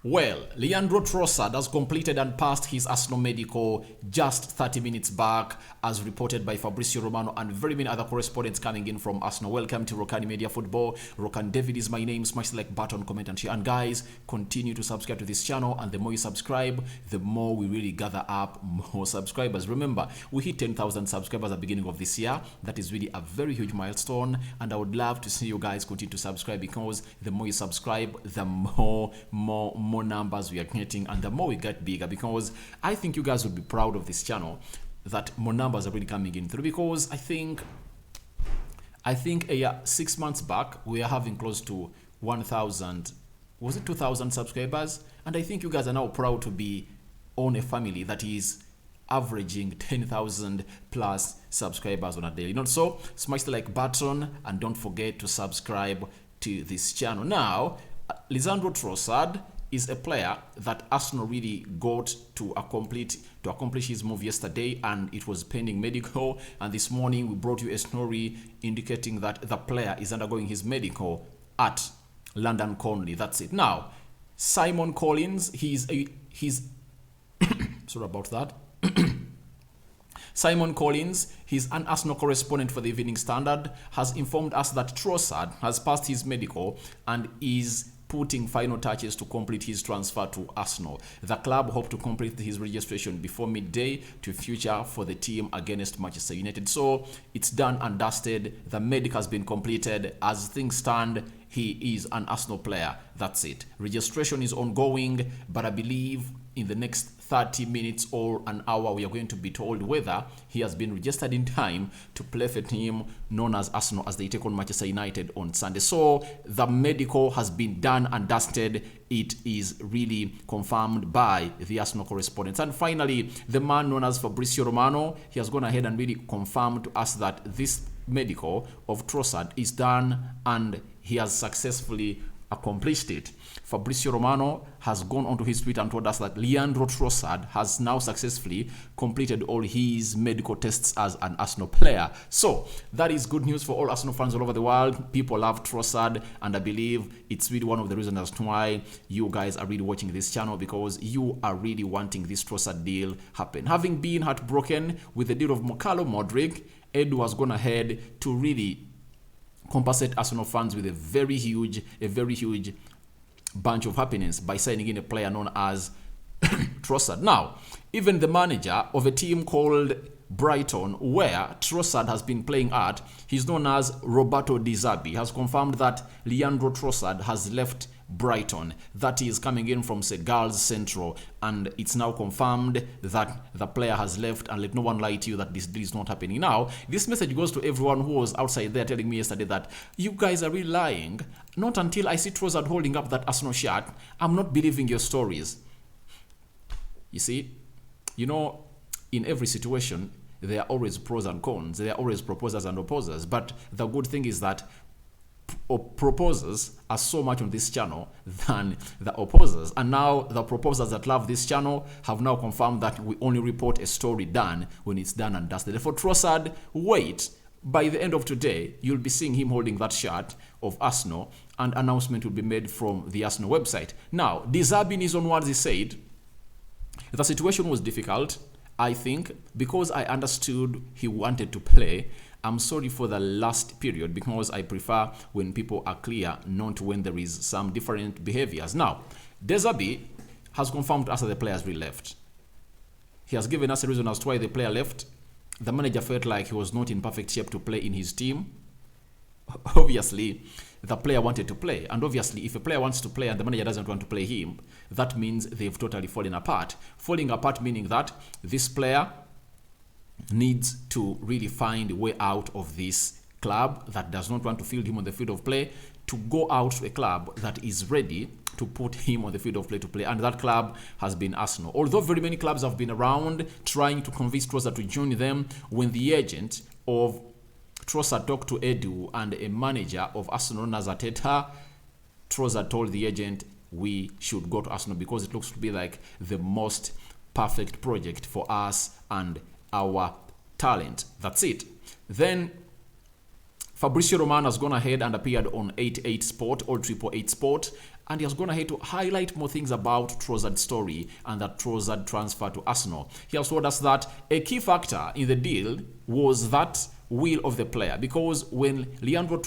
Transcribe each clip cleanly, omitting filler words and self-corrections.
Well, Leandro Trossard has completed and passed his Arsenal medical just 30 minutes back, as reported by Fabrizio Romano and very many other correspondents coming in from Arsenal. Welcome to Rokani Media Football. Rokani David is my name. Smash the like button, comment and share. And guys, continue to subscribe to this channel. And the more you subscribe, the more we really gather up more subscribers. Remember, we hit 10,000 subscribers at the beginning of this year. That is really a very huge milestone. And I would love to see you guys continue to subscribe, because the more you subscribe, the more numbers we are getting, and the more we get bigger, because I think you guys would be proud of this channel that more numbers are really coming in through, because I think 6 months back we are having close to 1,000, was it 2,000 subscribers, and I think you guys are now proud to be on a family that is averaging 10,000 plus subscribers on a daily. So smash the like button and don't forget to subscribe to this channel. Now, Leandro Trossard is a player that Arsenal really got to accomplish his move yesterday, and it was pending medical. And this morning we brought you a story indicating that the player is undergoing his medical at London Conley. That's it. Now, Simon Collins, he's sorry about that. Simon Collins, he's an Arsenal correspondent for the Evening Standard, has informed us that Trossard has passed his medical and is putting final touches to complete his transfer to Arsenal. The club hope to complete his registration before midday to feature for the team against Manchester United. So it's done and dusted. The medical has been completed. As things stand, he is an Arsenal player. That's it. Registration is ongoing, but I believe in the next 30 minutes or an hour, we are going to be told whether he has been registered in time to play for a team known as Arsenal as they take on Manchester United on Sunday. So the medical has been done and dusted. It is really confirmed by the Arsenal correspondents. And finally, the man known as Fabrizio Romano, he has gone ahead and really confirmed to us that this medical of Trossard is done and he has successfully accomplished it. Fabrizio Romano has gone onto his Twitter and told us that Leandro Trossard has now successfully completed all his medical tests as an Arsenal player. So that is good news for all Arsenal fans all over the world. People love Trossard, and I believe it's really one of the reasons as to why you guys are really watching this channel, because you are really wanting this Trossard deal happen. Having been heartbroken with the deal of Mikhailo Modric, Edu has gone ahead to really compensate Arsenal fans with a very huge bunch of happiness by signing in a player known as Trossard. Now, even the manager of a team called Brighton, where Trossard has been playing at, he's known as Roberto Di Zerbi, has confirmed that Leandro Trossard has left Brighton. That is coming in from Segal's Central, and it's now confirmed that the player has left, and let no one lie to you that this deal is not happening. Now, this message goes to everyone who was outside there telling me yesterday that you guys are really lying. Not until I see Trossard holding up that Arsenal shirt, I'm not believing your stories. You see, in every situation, there are always pros and cons. There are always proposers and opposers. But the good thing is that proposers are so much on this channel than the opposers. And now the proposers that love this channel have now confirmed that we only report a story done when it's done and dusted. For Trossard, wait. By the end of today, you'll be seeing him holding that shirt of Arsenal, and announcement will be made from the Arsenal website. Now, Di Zerbi in his own words, he said, the situation was difficult, I think, because I understood he wanted to play. I'm sorry for the last period, because I prefer when people are clear, not when there is some different behaviors. Now, Di Zerbi has confirmed to us that the players really left. He has given us a reason as to why the player left. The manager felt like he was not in perfect shape to play in his team. Obviously, the player wanted to play. And obviously, if a player wants to play and the manager doesn't want to play him, that means they've totally fallen apart. Falling apart meaning that this player needs to really find a way out of this club that does not want to field him on the field of play, to go out to a club that is ready to put him on the field of play to play. And that club has been Arsenal. Although very many clubs have been around trying to convince Trossard to join them, when the agent of Trossard talked to Edu and a manager of Arsenal, Nazateta, Trossard told the agent, we should go to Arsenal because it looks to be like the most perfect project for us and our talent. That's it. Then Fabrizio Romano has gone ahead and appeared on 88 Sport or 888 Sport And he has gone ahead to highlight more things about Trossard's story and that Trossard transfer to Arsenal. He has told us that a key factor in the deal was that will of the player, because when Leandro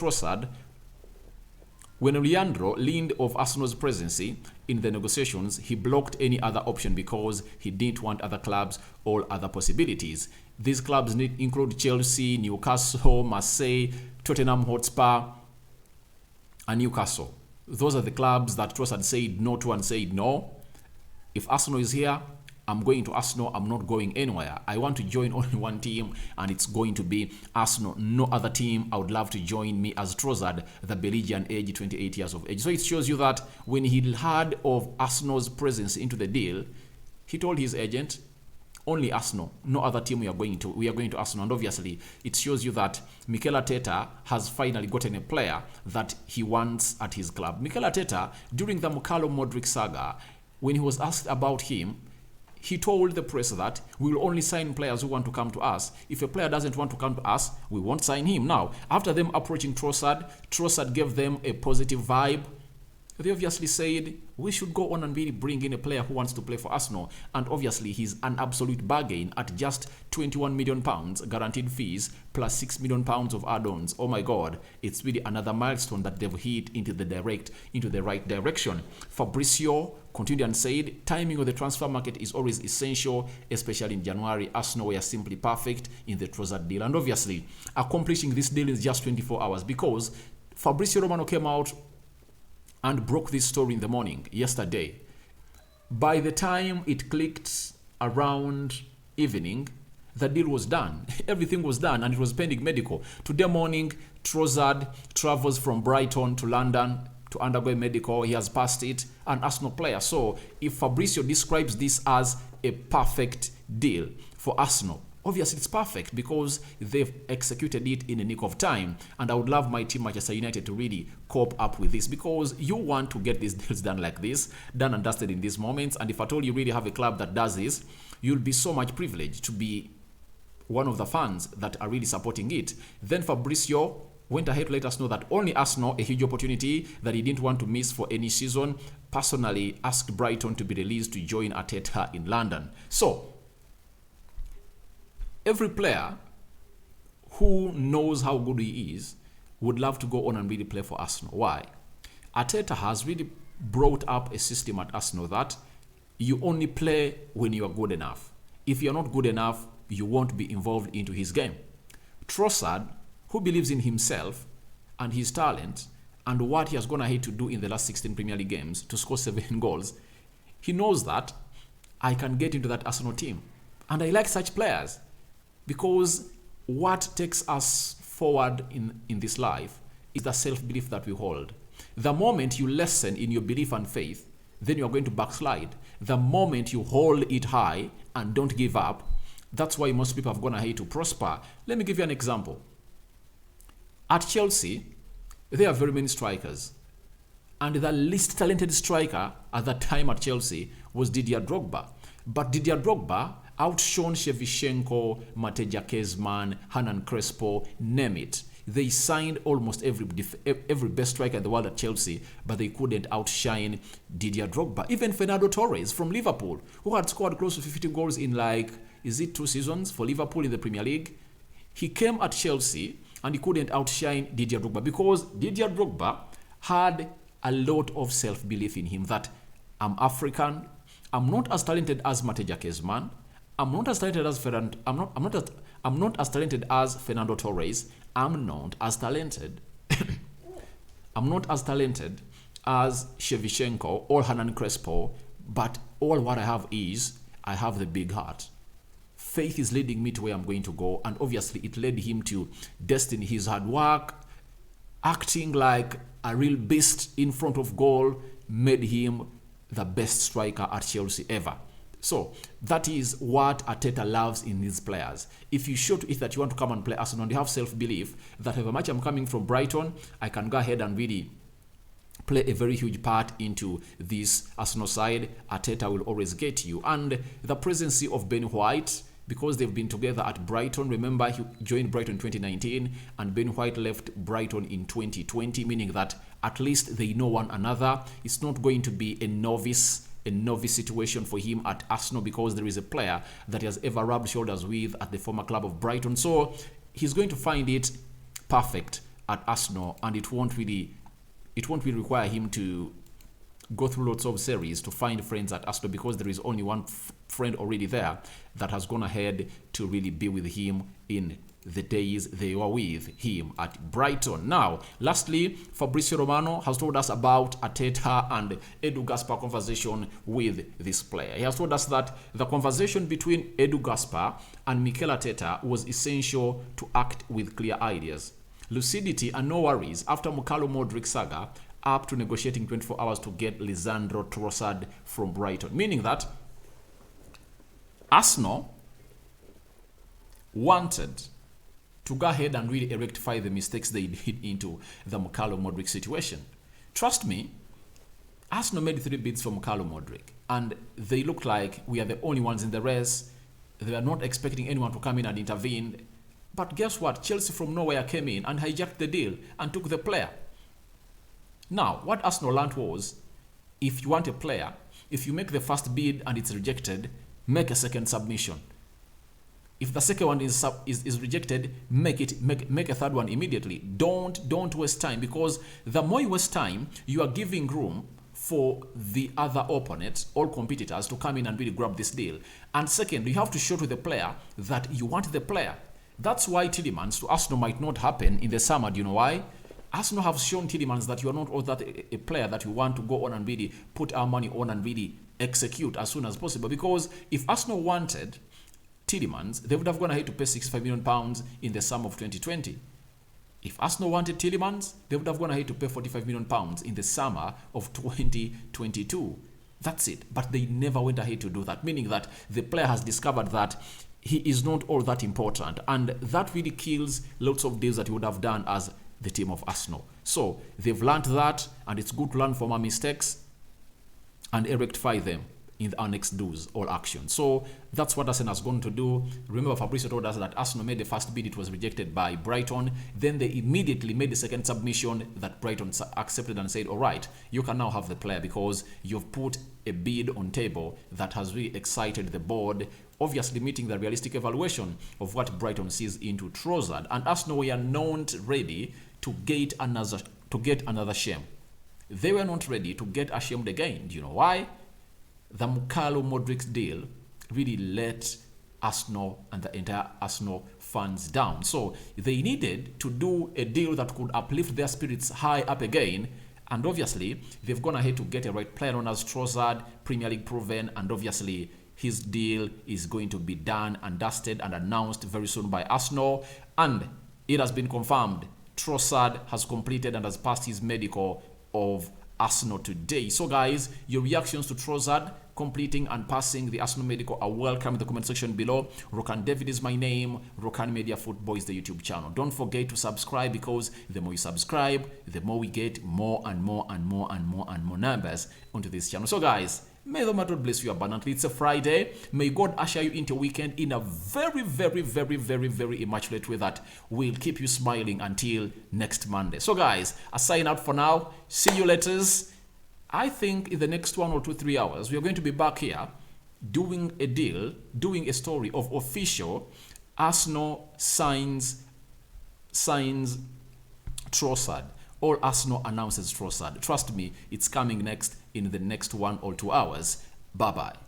leaned of Arsenal's presence in the negotiations, he blocked any other option because he didn't want other clubs or other possibilities. These clubs include Chelsea, Newcastle, Marseille, Tottenham Hotspur, and Newcastle. Those are the clubs that Trossard said no to and said no. If Arsenal is here, I'm going to Arsenal. I'm not going anywhere. I want to join only one team, and it's going to be Arsenal. No other team I would love to join me as Trossard, the Belgian, age 28 years of age. So it shows you that when he heard of Arsenal's presence into the deal, he told his agent, only Arsenal, no other team we are going to Arsenal. And obviously, it shows you that Mikel Arteta has finally gotten a player that he wants at his club. Mikel Arteta, during the Mukalo Modric saga, when he was asked about him, he told the press that we will only sign players who want to come to us. If a player doesn't want to come to us, we won't sign him. Now, after them approaching Trossard gave them a positive vibe. They obviously said, we should go on and really bring in a player who wants to play for Arsenal. And obviously, he's an absolute bargain at just £21 million guaranteed fees plus £6 million of add-ons. Oh my God, it's really another milestone that they've hit into the right direction. Fabrizio continued and said, timing of the transfer market is always essential, especially in January. Arsenal were simply perfect in the Trossard deal. And obviously, accomplishing this deal in just 24 hours, because Fabrizio Romano came out and broke this story in the morning yesterday. By the time it clicked around evening, the deal was done. Everything was done, and it was pending medical. Today morning, Trossard travels from Brighton to London to undergo a medical. He has passed it, an Arsenal player. So if Fabrizio describes this as a perfect deal for Arsenal, obviously it's perfect because they've executed it in a nick of time. And I would love my team, Manchester United, to really cope up with this, because you want to get these deals done like this, done and dusted in these moments. And if at all you really have a club that does this, you'll be so much privileged to be one of the fans that are really supporting it. Then Fabrizio went ahead to let us know that only Arsenal, a huge opportunity that he didn't want to miss for any season, personally asked Brighton to be released to join Arteta in London. So every player who knows how good he is would love to go on and really play for Arsenal. Why? Arteta has really brought up a system at Arsenal that you only play when you are good enough. If you're not good enough, you won't be involved into his game. Trossard, who believes in himself and his talent and what he has gone ahead to do in the last 16 Premier League games to score 7 goals, he knows that I can get into that Arsenal team. And I like such players, because what takes us forward in this life is the self-belief that we hold. The moment you lessen in your belief and faith, then you're going to backslide. The moment you hold it high and don't give up, that's why most people have gone ahead to prosper. Let me give you an example. At Chelsea, there are very many strikers. And the least talented striker at that time at Chelsea was Didier Drogba. But Didier Drogba outshone Shevchenko, Mateja Kezman, Hernan Crespo, name it. They signed almost every best striker in the world at Chelsea, but they couldn't outshine Didier Drogba. Even Fernando Torres from Liverpool, who had scored close to 50 goals in 2 seasons for Liverpool in the Premier League. He came at Chelsea and he couldn't outshine Didier Drogba, because Didier Drogba had a lot of self-belief in him that I'm African, I'm not as talented as Mateja Kezman, I'm not as talented as I'm not as talented as Fernando Torres. I'm not as talented. I'm not as talented as Shevchenko or Hernan Crespo. But all what I have is I have the big heart. Faith is leading me to where I'm going to go, and obviously it led him to destiny. His hard work, acting like a real beast in front of goal, made him the best striker at Chelsea ever. So that is what Arteta loves in his players. If you show to it that you want to come and play Arsenal and you have self-belief that however much I'm coming from Brighton, I can go ahead and really play a very huge part into this Arsenal side, Arteta will always get you. And the presence of Ben White, because they've been together at Brighton. Remember, he joined Brighton in 2019 and Ben White left Brighton in 2020, meaning that at least they know one another. It's not going to be a novice situation for him at Arsenal, because there is a player that he has ever rubbed shoulders with at the former club of Brighton. So he's going to find it perfect at Arsenal, and it won't really require him to go through lots of series to find friends at Arsenal, because there is only one friend already there that has gone ahead to really be with him in the days they were with him at Brighton. Now, lastly, Fabrizio Romano has told us about Arteta and Edu Gaspar conversation with this player. He has told us that the conversation between Edu Gaspar and Mikel Arteta was essential to act with clear ideas, lucidity and no worries after Mukalo Modric saga, up to negotiating 24 hours to get Leandro Trossard from Brighton. Meaning that Arsenal wanted to go ahead and really rectify the mistakes they did into the Mukalo Modric situation. Trust me, Arsenal made 3 bids for Mukalo Modric, and they look like we are the only ones in the race. They are not expecting anyone to come in and intervene. But guess what? Chelsea from nowhere came in and hijacked the deal and took the player. Now, what Arsenal learned was, if you want a player, if you make the first bid and it's rejected, make a second submission. If the second one is rejected, make a third one immediately. Don't waste time, because the more you waste time, you are giving room for the other opponents, all competitors, to come in and really grab this deal. And second, you have to show to the player that you want the player. That's why Tielemans to Arsenal might not happen in the summer. Do you know why? Arsenal have shown Tielemans that you are not all that a player that you want to go on and really put our money on and really execute as soon as possible. Because if Arsenal wanted Tielemans, they would have gone ahead to pay £65 million in the summer of 2020. If Arsenal wanted Tielemans, they would have gone ahead to pay £45 million in the summer of 2022. That's it. But they never went ahead to do that, meaning that the player has discovered that he is not all that important. And that really kills lots of deals that he would have done as the team of Arsenal. So they've learned that, and it's good to learn from our mistakes and rectify them in our next do's or actions. So that's what Arsenal has gone to do. Remember, Fabrizio told us that Arsenal made the first bid, it was rejected by Brighton. Then they immediately made the second submission that Brighton accepted and said, all right, you can now have the player, because you've put a bid on table that has really excited the board, obviously meeting the realistic evaluation of what Brighton sees into Trossard. And Arsenal were not ready to get another shame. They were not ready to get ashamed again. Do you know why? The Mukalo Modric deal really let Arsenal and the entire Arsenal fans down. So they needed to do a deal that could uplift their spirits high up again. And obviously, they've gone ahead to get a right player known as Trossard, Premier League proven, and obviously his deal is going to be done and dusted and announced very soon by Arsenal. And it has been confirmed. Trossard has completed and has passed his medical of Arsenal today. So guys, your reactions to Trossard completing and passing the Arsenal medical are welcome in the comment section below. Rokani David is my name. Rokani Media Football is the YouTube channel. Don't forget to subscribe, because the more you subscribe, the more we get more and more and more and more and more numbers onto this channel. So guys, may the Lord bless you abundantly. It's a Friday. May God usher you into a weekend in a very, very, very, very, very immaculate way that will keep you smiling until next Monday. So guys, I sign out for now. See you later. I think in the next 1 or 2, 3 hours, we are going to be back here doing a deal, doing a story of official Arsenal signs Trossard. All Arsenal announces Trossard. Trust me, it's coming next in the next 1 or 2 hours. Bye-bye.